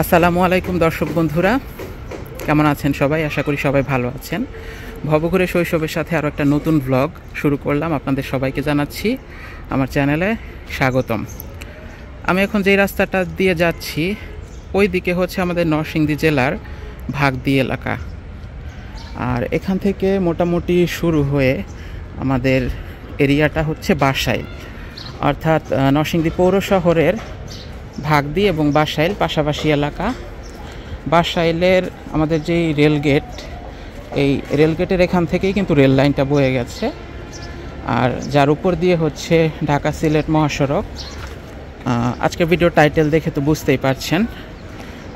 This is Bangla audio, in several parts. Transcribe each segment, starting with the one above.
আসসালামু আলাইকুম দর্শক বন্ধুরা, কেমন আছেন সবাই? আশা করি সবাই ভালো আছেন। ভবঘুরে শৈশবের সাথে আরও একটা নতুন ব্লগ শুরু করলাম। আপনাদের সবাইকে জানাচ্ছি আমার চ্যানেলে স্বাগতম। আমি এখন যেই রাস্তাটা দিয়ে যাচ্ছি ওই দিকে হচ্ছে আমাদের নরসিংদী জেলার ভাগদি এলাকা। আর এখান থেকে মোটামুটি শুরু হয়ে আমাদের এরিয়াটা হচ্ছে বাসাইল, অর্থাৎ নরসিংদী পৌর শহরের ভাগদি এবং বাসাইল পাশাপাশি এলাকা। বাসাইলের আমাদের যেই রেলগেট, এই রেলগেটের এখান থেকেই কিন্তু রেল লাইনটা বয়ে গেছে, আর যার উপর দিয়ে হচ্ছে ঢাকা সিলেট মহাসড়ক। আজকের ভিডিও টাইটেল দেখে তো বুঝতেই পারছেন,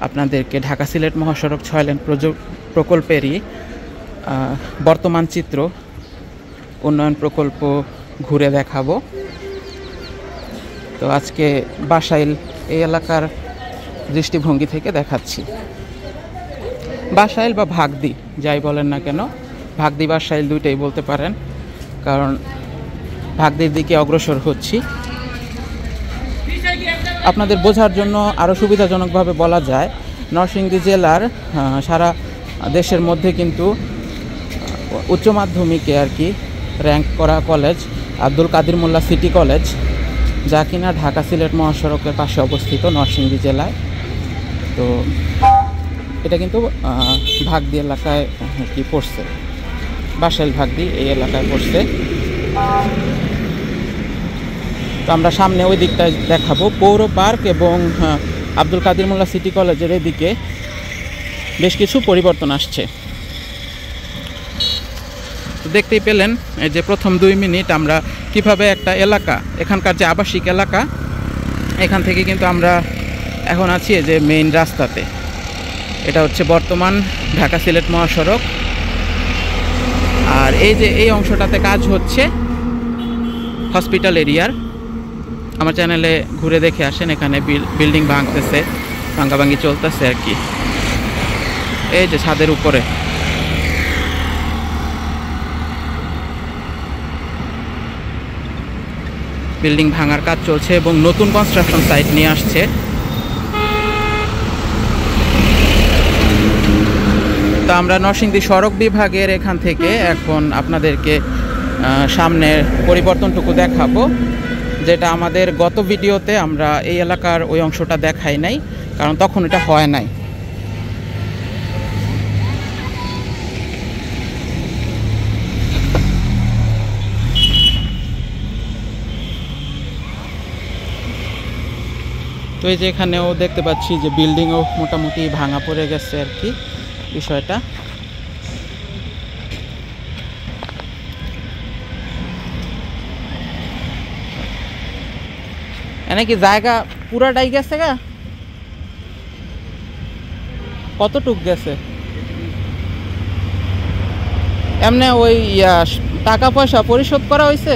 আপনাদেরকে ঢাকা সিলেট মহাসড়ক 6 লেন প্রকল্পেরই বর্তমান চিত্র, উন্নয়ন প্রকল্প ঘুরে দেখাবো। তো আজকে বাসাইল এই এলাকার দৃষ্টিভঙ্গি থেকে দেখাচ্ছি। বাসাইল বা ভাগদি যাই বলেন না কেন, ভাগদি বাসাইল দুইটাই বলতে পারেন, কারণ ভাগদির দিকে অগ্রসর হচ্ছি। আপনাদের বোঝার জন্য আরও সুবিধাজনকভাবে বলা যায়, নরসিংদী জেলার সারা দেশের মধ্যে কিন্তু উচ্চ মাধ্যমিকে আর কি র্যাঙ্ক করা কলেজ আব্দুল কাদির মোল্লা সিটি কলেজ, যা কিনা ঢাকা সিলেট মহাসড়কের পাশে অবস্থিত নরসিংদী জেলায়। তো এটা কিন্তু ভাগদি এলাকায় কি পড়ছে, বাসাইল ভাগদি এই এলাকায় পড়ছে। তো আমরা সামনে ওই দিকটায় দেখাবো পৌর পার্ক এবং আব্দুল কাদির মোল্লা সিটি কলেজের এদিকে বেশ কিছু পরিবর্তন আসছে। তো দেখতেই পেলেন এই যে প্রথম 2 মিনিট আমরা কিভাবে একটা এলাকা, এখানকার যে আবাসিক এলাকা, এখান থেকে কিন্তু আমরা এখন আছি যে মেইন রাস্তাতে। এটা হচ্ছে বর্তমান ঢাকা সিলেট মহাসড়ক। আর এই যে এই অংশটাতে কাজ হচ্ছে হসপিটাল এরিয়ার। আমার চ্যানেলে ঘুরে দেখে আসেন, এখানে বিল্ডিং ভাঙতেছে, ভাঙ্গাভাঙ্গি চলতেছে আর কি। এই যে ছাদের উপরে বিল্ডিং ভাঙার কাজ চলছে এবং নতুন কনস্ট্রাকশন সাইট নিয়ে আসছে। তো আমরা নরসিংদী সড়ক বিভাগের এখান থেকে এখন আপনাদেরকে সামনের পরিবর্তনটুকু দেখাবো, যেটা আমাদের গত ভিডিওতে আমরা এই এলাকার ওই অংশটা দেখাই নাই, কারণ তখন এটা হয় নাই। তো এই যে এখানেও দেখতে পাচ্ছি যে বিল্ডিংও মোটামুটি ভাঙা পড়ে গেছে আর কি বিষয়টা। এনে কি জায়গা পুরাটাই গেছে গা? কতটুক গেছে? এমনি ওই টাকা পয়সা পরিশোধ করা হয়েছে?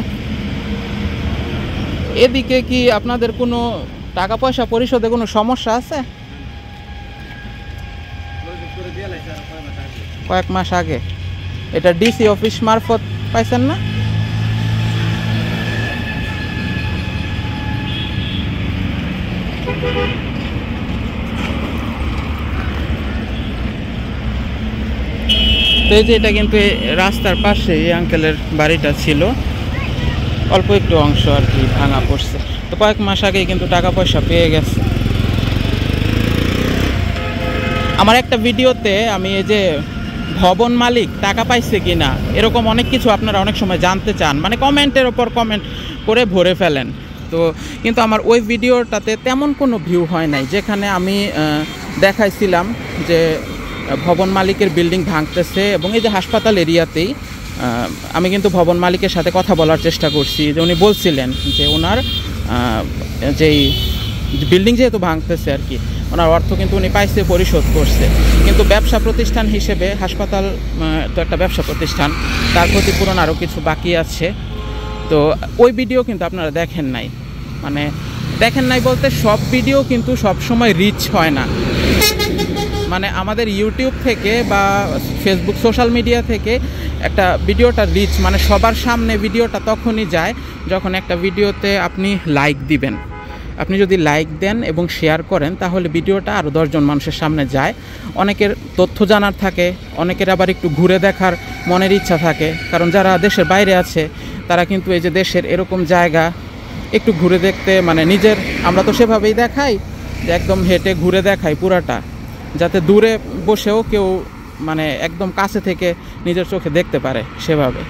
এদিকে কি আপনাদের কোনো টাকা পয়সা পরিশোধে কোনো সমস্যা আছে? কয়েক মাস আগে এটা ডিসি অফিস মারফত পাইছেন না? তো এই যে এটা কিন্তু রাস্তার পাশে এই আঙ্কেলের বাড়িটা ছিল, অল্প একটু অংশ আর কি ভাঙা পড়ছে। তো কয়েক মাস আগেই কিন্তু টাকা পয়সা পেয়ে গেছে। আমার একটা ভিডিওতে আমি এই যে ভবন মালিক টাকা পাইছে কিনা এরকম অনেক কিছু আপনারা অনেক সময় জানতে চান, মানে কমেন্টের ওপর কমেন্ট করে ভরে ফেলেন। তো কিন্তু আমার ওই ভিডিওটাতে তেমন কোনো ভিউ হয় নাই, যেখানে আমি দেখাইছিলাম যে ভবন মালিকের বিল্ডিং ভাঙতেছে এবং এই যে হাসপাতাল এরিয়াতেই আমি কিন্তু ভবন মালিকের সাথে কথা বলার চেষ্টা করছি, যে উনি বলছিলেন যে ওনার যেই বিল্ডিং যেহেতু ভাঙতেছে আর কি, ওনার অর্থ কিন্তু উনি পাইছে, পরিশোধ করছে, কিন্তু ব্যবসা প্রতিষ্ঠান হিসেবে হাসপাতাল তো একটা ব্যবসা প্রতিষ্ঠান, তার ক্ষতিপূরণ আরও কিছু বাকি আছে। তো ওই ভিডিও কিন্তু আপনারা দেখেন নাই, মানে দেখেন নাই বলতে সব ভিডিও কিন্তু সব সময় রিচ হয় না। মানে আমাদের ইউটিউব থেকে বা ফেসবুক সোশ্যাল মিডিয়া থেকে একটা ভিডিওটা রিচ, মানে সবার সামনে ভিডিওটা তখনই যায় যখন একটা ভিডিওতে আপনি লাইক দিবেন। আপনি যদি লাইক দেন এবং শেয়ার করেন তাহলে ভিডিওটা আরও 10 জন মানুষের সামনে যায়। অনেকের তথ্য জানার থাকে, অনেকের আবার একটু ঘুরে দেখার মনের ইচ্ছা থাকে, কারণ যারা দেশের বাইরে আছে তারা কিন্তু এই যে দেশের এরকম জায়গা একটু ঘুরে দেখতে মানে নিজের, আমরা তো সেভাবেই দেখাই যে একদম হেঁটে ঘুরে দেখাই পুরাটা, যাতে দূরে বসেও কেউ মানে একদম কাছে থেকে নিজের চোখে দেখতে পারে সেভাবে।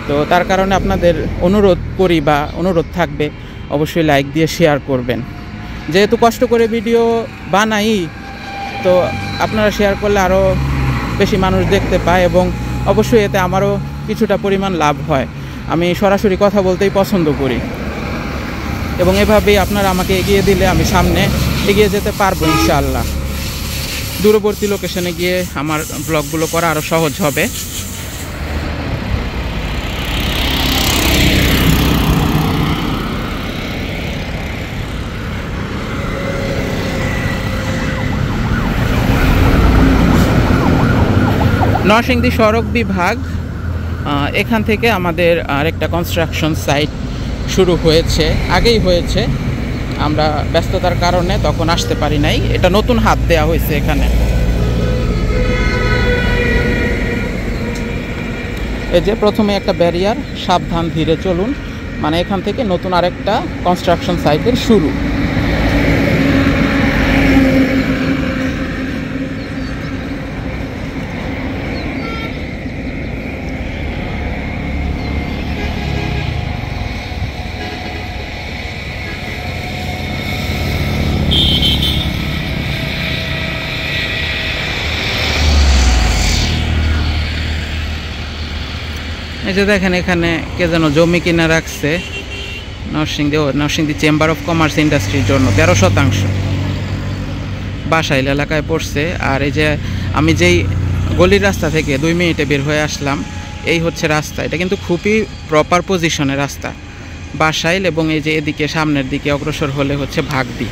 তো তার কারণে আপনাদের অনুরোধ করি বা অনুরোধ থাকবে অবশ্যই লাইক দিয়ে শেয়ার করবেন। যেহেতু কষ্ট করে ভিডিও বানাই, তো আপনারা শেয়ার করলে আরও বেশি মানুষ দেখতে পায় এবং অবশ্যই এতে আমারও কিছুটা পরিমাণ লাভ হয়। আমি সরাসরি কথা বলতেই পছন্দ করি এবং এভাবেই আপনারা আমাকে এগিয়ে দিলে আমি সামনে এগিয়ে যেতে পারবো ইনশাআল্লাহ। দূরবর্তী লোকেশনে গিয়ে আমার ব্লগগুলো করা আরও সহজ হবে। নরসিংদী সড়ক বিভাগ, এখান থেকে আমাদের আরেকটা কনস্ট্রাকশন সাইট শুরু হয়েছে, আগেই হয়েছে, আমরা ব্যস্ততার কারণে তখন আসতে পারি নাই। এটা নতুন হাত দেয়া হয়েছে এখানে। এই যে প্রথমে একটা ব্যারিয়ার, সাবধান ধীরে চলুন, মানে এখান থেকে নতুন আরেকটা কনস্ট্রাকশন সাইটের শুরু। এই যে দেখেন এখানে কে যেন জমি কিনে রাখছে নরসিংদী চেম্বার অফ কমার্স ইন্ডাস্ট্রির জন্য 13% বাসাইল এলাকায় পড়ছে। আর এই যে আমি যেই গলির রাস্তা থেকে 2 মিনিটে বের হয়ে আসলাম, এই হচ্ছে রাস্তা। এটা কিন্তু খুবই প্রপার পজিশনের রাস্তা, বাসাইল, এবং এই যে এদিকে সামনের দিকে অগ্রসর হলে হচ্ছে ভাগদি।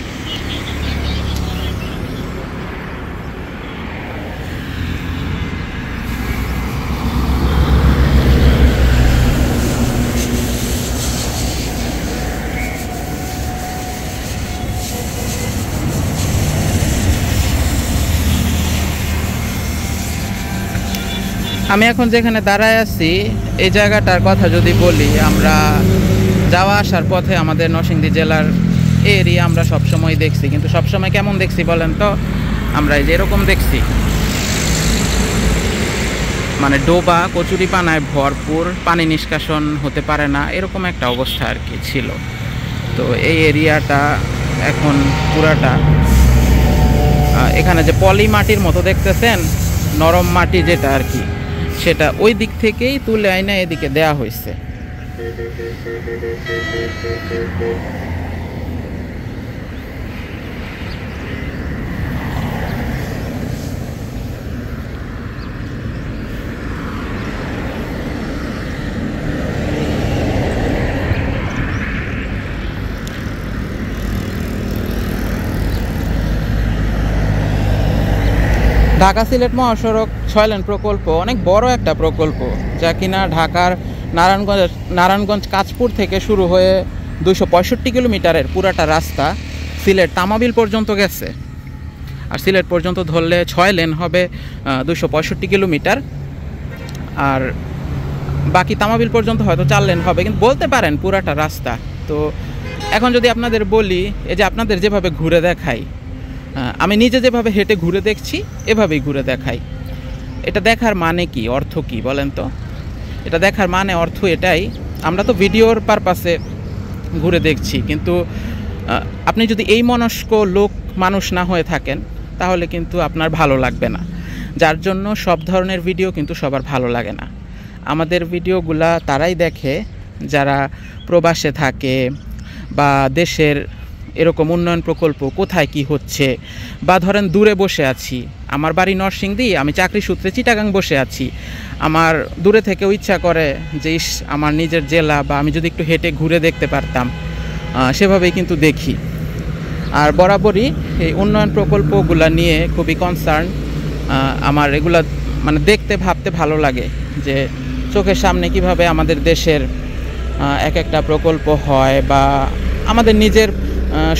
আমি এখন যেখানে দাঁড়ায় আছি এই জায়গাটার কথা যদি বলি, আমরা যাওয়া আসার পথে আমাদের নরসিংদী জেলার এরিয়া আমরা সবসময় দেখছি, কিন্তু সবসময় কেমন দেখছি বলেন তো? আমরা এই যে এরকম দেখছি, মানে ডোবা কচুরিপানায় ভরপুর, পানি নিষ্কাশন হতে পারে না, এরকম একটা অবস্থা আর কি ছিল। তো এই এরিয়াটা এখন পুরাটা, এখানে যে পলি মাটির মতো দেখতেছেন, নরম মাটি যেটা আর কি, সেটা ওই দিক থেকেই তুলে আইনা এদিকে দেয়া হয়েছে। ঢাকা সিলেট মহাসড়ক 6 লেন প্রকল্প অনেক বড় একটা প্রকল্প, যা কিনা ঢাকার নারায়ণগঞ্জ কাঁচপুর থেকে শুরু হয়ে 265 কিলোমিটারের পুরাটা রাস্তা সিলেট তামাবিল পর্যন্ত গেছে। আর সিলেট পর্যন্ত ধরলে 6 লেন হবে 265 কিলোমিটার, আর বাকি তামাবিল পর্যন্ত হয়তো 4 লেন হবে, কিন্তু বলতে পারেন পুরাটা রাস্তা। তো এখন যদি আপনাদের বলি, এই যে আপনাদের যেভাবে ঘুরে দেখাই, আমি নিজে যেভাবে হেঁটে ঘুরে দেখছি এভাবেই ঘুরে দেখাই। এটা দেখার মানে কি, অর্থ কি বলেন তো? এটা দেখার মানে অর্থ এটাই, আমরা তো ভিডিওর পারপাসে ঘুরে দেখছি, কিন্তু আপনি যদি এই মনস্ক মানুষ না হয়ে থাকেন তাহলে কিন্তু আপনার ভালো লাগবে না। যার জন্য সব ধরনের ভিডিও কিন্তু সবার ভালো লাগে না। আমাদের ভিডিওগুলা তারাই দেখে যারা প্রবাসে থাকে বা দেশের এরকম উন্নয়ন প্রকল্প কোথায় কি হচ্ছে, বা ধরেন দূরে বসে আছি, আমার বাড়ি নরসিংদী, আমি চাকরি সূত্রে চিটাগাং বসে আছি, আমার দূরে থেকেও ইচ্ছা করে যে আমার নিজের জেলা বা আমি যদি একটু হেঁটে ঘুরে দেখতে পারতাম, সেভাবেই কিন্তু দেখি। আর বরাবরই এই উন্নয়ন প্রকল্পগুলো নিয়ে খুবই কনসার্ন আমার। এগুলা মানে দেখতে ভাবতে ভালো লাগে যে চোখের সামনে কিভাবে আমাদের দেশের এক একটা প্রকল্প হয়, বা আমাদের নিজের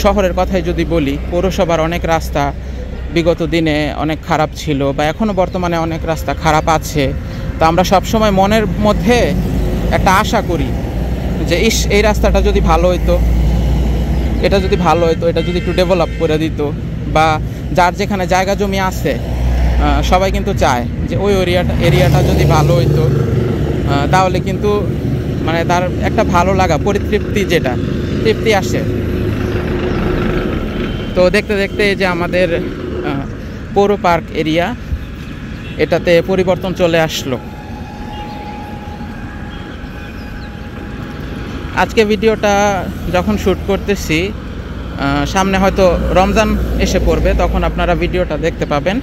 শহরের কথাই যদি বলি, পৌরসভার অনেক রাস্তা বিগত দিনে অনেক খারাপ ছিল বা এখনও বর্তমানে অনেক রাস্তা খারাপ আছে। তো আমরা সবসময় মনের মধ্যে একটা আশা করি যে এই রাস্তাটা যদি ভালো হইতো, এটা যদি ভালো হতো, এটা যদি একটু ডেভেলপ করে দিত, বা যার যেখানে জায়গা জমি আছে সবাই কিন্তু চায় যে ওই এরিয়াটা যদি ভালো হইতো, তাহলে কিন্তু মানে তার একটা ভালো লাগা, পরিতৃপ্তি, যেটা তৃপ্তি আসে। তো দেখতে দেখতে যে আমাদের পৌর পার্ক এরিয়া, এটাতে পরিবর্তন চলে আসলো। আজকে ভিডিওটা যখন শ্যুট করতেছি, সামনে হয়তো রমজান এসে পড়বে, তখন আপনারা ভিডিওটা দেখতে পাবেন।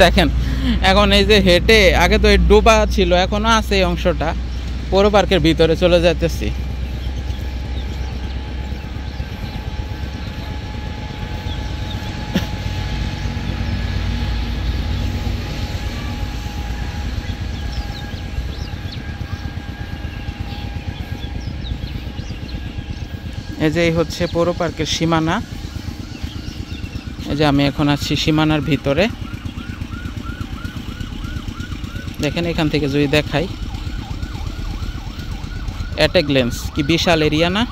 দেখেন এখন এই যে হেঁটে, আগে তো এই ডোবা ছিল, এখনো আছে এই অংশটা, পৌর পার্কের ভিতরে চলে যাইতেছি। এই যে এই হচ্ছে পৌর পার্কের সীমানা। এই যে আমি এখন আছি সীমানার ভিতরে। দেখেন এখান থেকে যদি দেখাই, অ্যাট এ গ্লেন্স কি বিশাল এরিয়া না?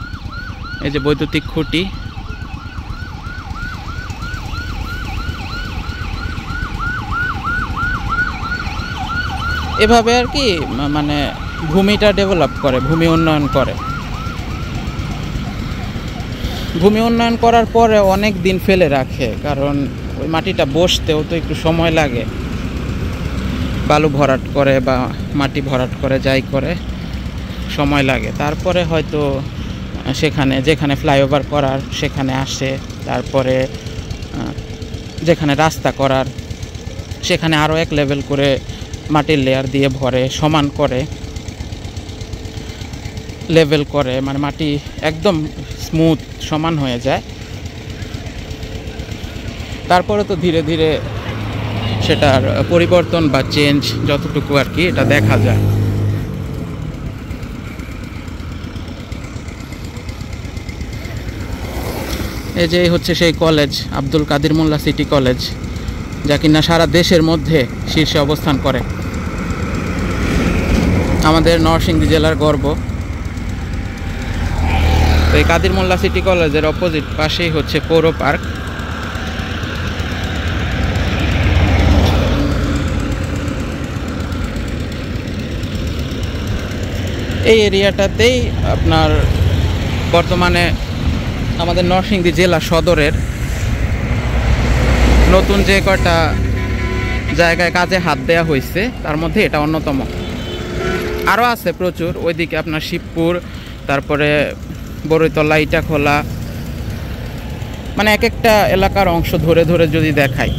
এই যে বৈদ্যুতিক খুঁটি, এভাবে আর কি মানে ভূমিটা ডেভেলপ করে, ভূমি উন্নয়ন করে। ভূমি উন্নয়ন করার পরে অনেক দিন ফেলে রাখে, কারণ ওই মাটিটা বসতেও তো একটু সময় লাগে। বালু ভরাট করে বা মাটি ভরাট করে, যাই করে, সময় লাগে। তারপরে হয়তো সেখানে যেখানে ফ্লাইওভার করার সেখানে আসে, তারপরে যেখানে রাস্তা করার সেখানে আরও এক লেভেল করে মাটির লেয়ার দিয়ে ভরে, সমান করে, লেভেল করে, মানে মাটি একদম স্মুথ সমান হয়ে যায়। তারপরে তো ধীরে ধীরে সেটার পরিবর্তন বা চেঞ্জ যতটুকু আর কি এটা দেখা যায়। এই যে হচ্ছে সেই কলেজ, আব্দুল কাদের মোল্লা সিটি কলেজ, যা কিনা সারা দেশের মধ্যে শীর্ষে অবস্থান করে, আমাদের নরসিংদী জেলার গর্ব। তো এই কাদের মোল্লা সিটি কলেজের অপোজিট পাশেই হচ্ছে পৌর পার্ক। এই এরিয়াটাতেই আপনার বর্তমানে আমাদের নরসিংদী জেলা সদরের নতুন যে কয়টা জায়গায় কাজে হাত দেওয়া হয়েছে, তার মধ্যে এটা অন্যতম। আরও আছে প্রচুর, ওইদিকে আপনার শিবপুর, তারপরে বড়ইতলা, ইটাখোলা, মানে এক একটা এলাকার অংশ ধরে ধরে যদি দেখাই,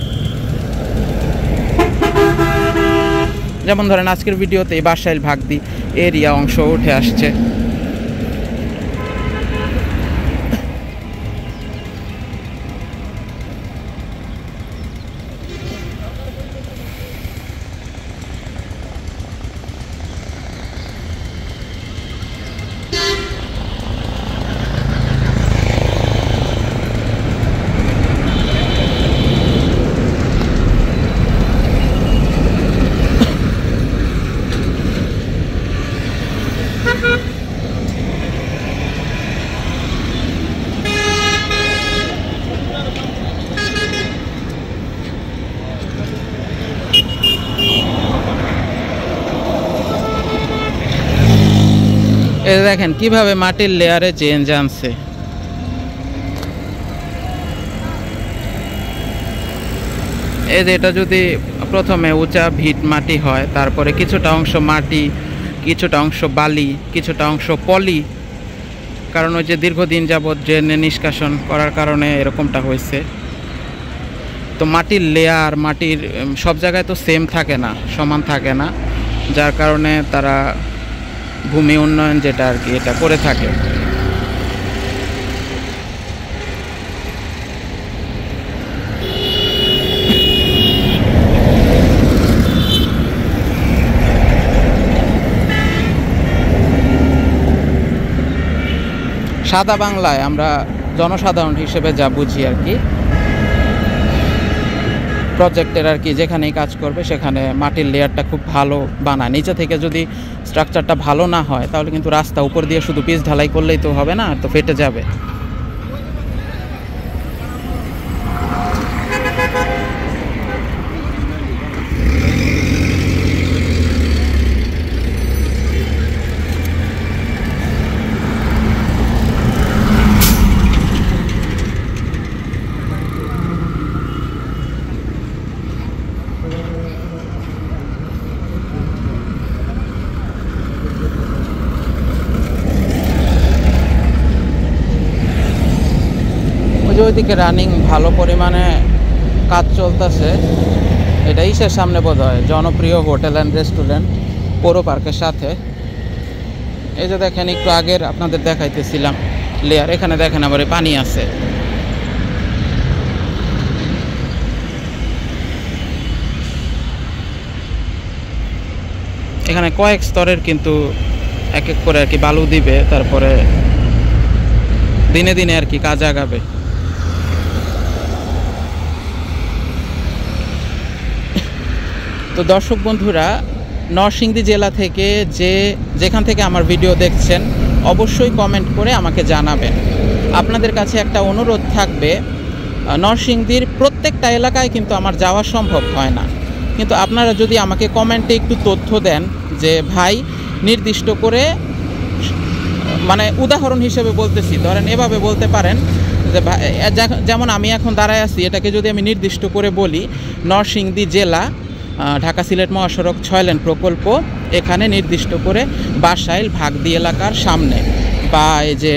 যেমন ধরেন আজকের ভিডিওতে এই বাসাইল ভাগদি এরিয়া অংশ উঠে আসছে। এই দেখেন কিভাবে মাটির লেয়ারে চেঞ্জ আনছে। এই যে এটা যদি প্রথমে উঁচা ভিট মাটি হয়, তারপরে কিছুটা অংশ মাটি, কিছুটা অংশ বালি, কিছুটা অংশ পলি, কারণ ওই যে দীর্ঘদিন যাবৎ ড্রেনে নিষ্কাশন করার কারণে এরকমটা হয়েছে। তো মাটির লেয়ার, মাটির সব জায়গায় তো সেম থাকে না, সমান থাকে না। যার কারণে তারা ভূমি উন্নয়ন যেটা আর কি এটা করে থাকে। সাদা বাংলায় আমরা জনসাধারণ হিসেবে যা বুঝি আর কি, প্রজেক্টের আর কি যেখানেই কাজ করবে সেখানে মাটির লেয়ারটা খুব ভালো বানায়। নিচে থেকে যদি স্ট্রাকচারটা ভালো না হয় তাহলে কিন্তু রাস্তা উপর দিয়ে শুধু পিচ ঢালাই করলেই তো হবে না, তো ফেটে যাবে। ওইদিকে রানিং ভালো পরিমাণে কাজ চলতেছে। এটা ইসের সামনে বোধ হয় জনপ্রিয় হোটেল অ্যান্ড রেস্টুরেন্ট পৌর পার্কের সাথে। এই যে দেখেন একটু আগের আপনাদের দেখাইতেছিলাম লেয়ার, এখানে দেখেন আবার পানি আছে। এখানে কয়েক স্তরের কিন্তু এক এক করে আর কি বালু দিবে, তারপরে দিনে দিনে আর কি কাজ আগাবে। তো দর্শক বন্ধুরা, নরসিংদী জেলা থেকে যেখান থেকে আমার ভিডিও দেখছেন অবশ্যই কমেন্ট করে আমাকে জানাবেন। আপনাদের কাছে একটা অনুরোধ থাকবে, নরসিংদীর প্রত্যেকটা এলাকায় কিন্তু আমার যাওয়া সম্ভব হয় না, কিন্তু আপনারা যদি আমাকে কমেন্টে একটু তথ্য দেন যে ভাই নির্দিষ্ট করে, মানে উদাহরণ হিসেবে বলতেছি, ধরেন এভাবে বলতে পারেন যে যেমন আমি এখন দাঁড়ায় আছি, এটাকে যদি আমি নির্দিষ্ট করে বলি নরসিংদী জেলা ঢাকা সিলেট মহাসড়ক 6 লেন প্রকল্প, এখানে নির্দিষ্ট করে বাসাইল ভাগদি এলাকার সামনে বা এই যে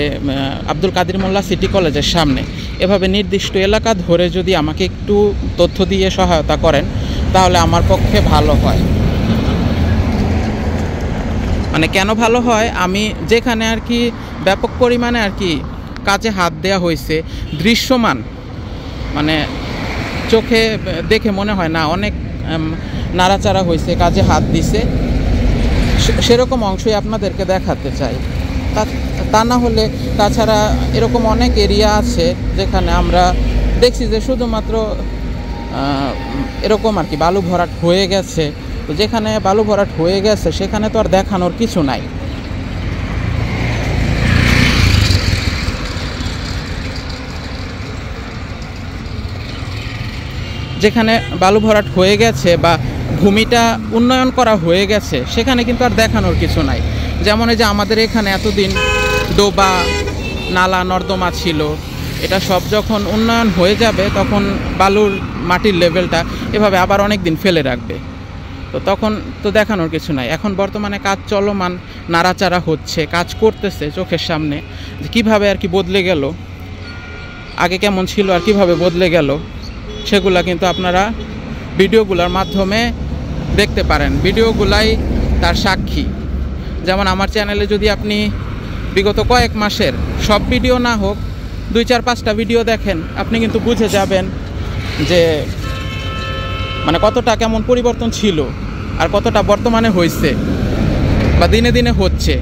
আব্দুল কাদের মোল্লা সিটি কলেজের সামনে, এভাবে নির্দিষ্ট এলাকা ধরে যদি আমাকে একটু তথ্য দিয়ে সহায়তা করেন তাহলে আমার পক্ষে ভালো হয়। মানে কেন ভালো হয়, আমি যেখানে আর কি ব্যাপক পরিমাণে আর কি কাজে হাত দেওয়া হয়েছে, দৃশ্যমান, মানে চোখে দেখে মনে হয় না অনেক নাড়াচাড়া হয়েছে, কাজে হাত দিছে, সেরকম অংশই আপনাদেরকে দেখাতে চাই। তা না হলে তাছাড়া এরকম অনেক এরিয়া আছে যেখানে আমরা দেখছি যে শুধুমাত্র এরকম আর কি বালু ভরাট হয়ে গেছে। তো যেখানে বালু ভরাট হয়ে গেছে সেখানে তো আর দেখানোর কিছু নাই। যেখানে বালু ভরাট হয়ে গেছে বা ভূমিটা উন্নয়ন করা হয়ে গেছে সেখানে কিন্তু আর দেখানোর কিছু নাই। যেমন এই যে আমাদের এখানে এতদিন ডোবা নালা নর্দমা ছিল, এটা সব যখন উন্নয়ন হয়ে যাবে তখন বালুর মাটির লেভেলটা এভাবে আবার অনেক দিন ফেলে রাখবে, তো তখন তো দেখানোর কিছু নাই। এখন বর্তমানে কাজ চলমান, নাড়াচাড়া হচ্ছে, কাজ করতেছে চোখের সামনে, যে কীভাবে আর কি বদলে গেল, আগে কেমন ছিল আর কিভাবে বদলে গেল সেগুলা কিন্তু আপনারা ভিডিওগুলোর মাধ্যমে দেখতে পারেন। ভিডিওগুলাই তার সাক্ষী। যেমন আমার চ্যানেলে যদি আপনি বিগত কয়েক মাসের সব ভিডিও না হোক 2-4-5টা ভিডিও দেখেন, আপনি কিন্তু বুঝে যাবেন যে মানে কতটা কেমন পরিবর্তন ছিল আর কতটা বর্তমানে হয়েছে বা দিনে দিনে হচ্ছে।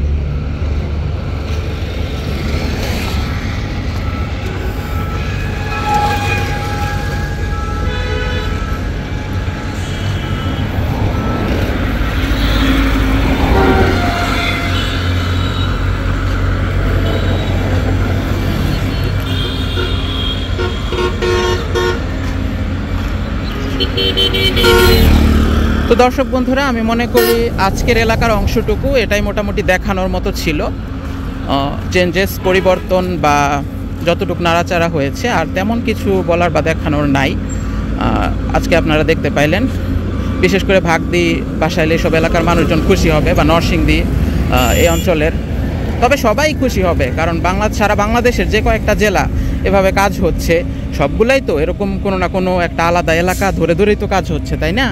তো দর্শক বন্ধুরা, আমি মনে করি আজকের এলাকার অংশটুকু এটাই মোটামুটি দেখানোর মতো ছিল। চেঞ্জেস, পরিবর্তন বা যতটুকু নাড়াচাড়া হয়েছে আর তেমন কিছু বলার বা দেখানোর নাই। আজকে আপনারা দেখতে পাইলেন। বিশেষ করে ভাগদি, বাসাইল এসব এলাকার মানুষজন খুশি হবে, বা নরসিংদী এই অঞ্চলের, তবে সবাই খুশি হবে, কারণ সারা বাংলাদেশের যে কয়েকটা জেলা এভাবে কাজ হচ্ছে সবগুলাই তো এরকম কোনো না কোনো একটা আলাদা এলাকা ধরে ধরেই তো কাজ হচ্ছে, তাই না?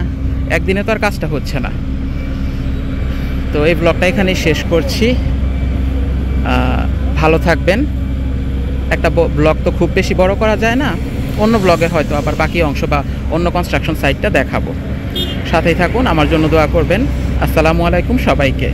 একদিনে তো আর কাজটা হচ্ছে না। তো এই ব্লগটা এখানেই শেষ করছি। ভালো থাকবেন। একটা ব্লগ তো খুব বেশি বড় করা যায় না, অন্য ব্লগে হয়তো আবার বাকি অংশ বা অন্য কনস্ট্রাকশন সাইটটা দেখাবো। সাথেই থাকুন, আমার জন্য দোয়া করবেন। আসসালামু আলাইকুম সবাইকে।